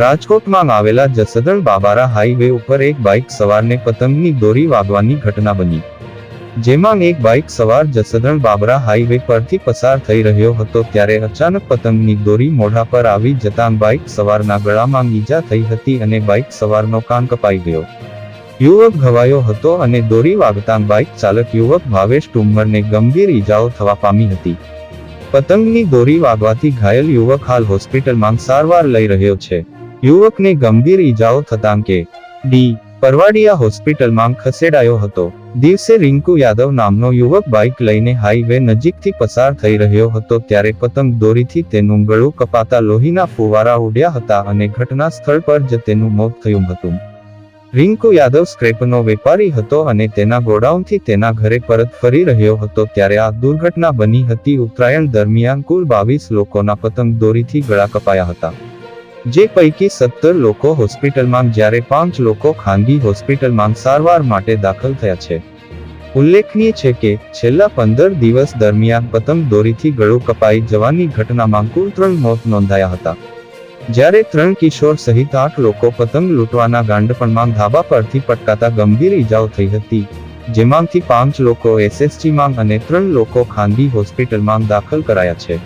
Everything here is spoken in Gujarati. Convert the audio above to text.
રાજકોટમાં આવેલા જસદણ બાબરા હાઈવે ઉપર એક બાઇક સવારને પતંગની દોરી વાગવાની ઘટના બની, જેમાં એક બાઇક સવાર જસદણ બાબરા હાઈવે પરથી પસાર થઈ રહ્યો હતો ત્યારે અચાનક પતંગની દોરી મોઢા પર આવી જતાં બાઇક સવારના ગળામાં ઈજા થઈ હતી અને બાઇક સવારનો કાન કપાઈ ગયો. યુવક ઘવાયો હતો અને દોરી વાગતાં બાઇક ચાલક યુવક ભાવેશ ટુમ્મરને ગંભીર ઈજાઓ થવા પામી હતી. પતંગની દોરી વાગવાથી ઘાયલ યુવક હાલ હોસ્પિટલમાં સારવાર લઈ રહ્યો છે. યુવકને ગંભીર ઈજાઓ થતાં કે.ડી. પરવાડિયા હોસ્પિટલમાં ખસેડાયો હતો. દિવસે રિંકુ યાદવ નામનો યુવક બાઇક લઈને હાઈવે નજીકથી પસાર થઈ રહ્યો હતો ત્યારે પતંગ દોરીથી તેનું ગળું કપાતા લોહીના ફુવારા ઉડ્યા હતા અને ઘટના સ્થળ પર જ તેનું મોત થયું હતું. રિંકુ યાદવ સ્ક્રેપનો વેપારી હતો અને તેના ગોડાઉનથી તેના ઘરે પરત ફરી રહ્યો હતો ત્યારે આ દુર્ઘટના બની હતી. ઉત્તરાયણ દરમિયાન કુલ 22 લોકોના પતંગ દોરીથી ગળા કપાયા હતા, જે પૈકી 17 લોકો હોસ્પિટલમાં જ્યારે 5 લોકો ખાનગી હોસ્પિટલમાં સારવાર માટે દાખલ થયા છે. ઉલ્લેખનીય છે કે છેલ્લા 15 દિવસ દરમિયાન પતંગ દોરીથી ગળું કપાઈ જવાની ઘટનામાં કુલ 3 મોત નોંધાયા હતા, જ્યારે 3 કિશોર સહિત 8 લોકો પતંગ લૂંટવાના ગાંડપણમાં ધાબા પરથી પટકાતા ગંભીર ઈજાઓ થઈ હતી, જેમાંથી 5 લોકો એસએસજીમાં અને 3 લોકો ખાનગી હોસ્પિટલમાં દાખલ કરાયા છે.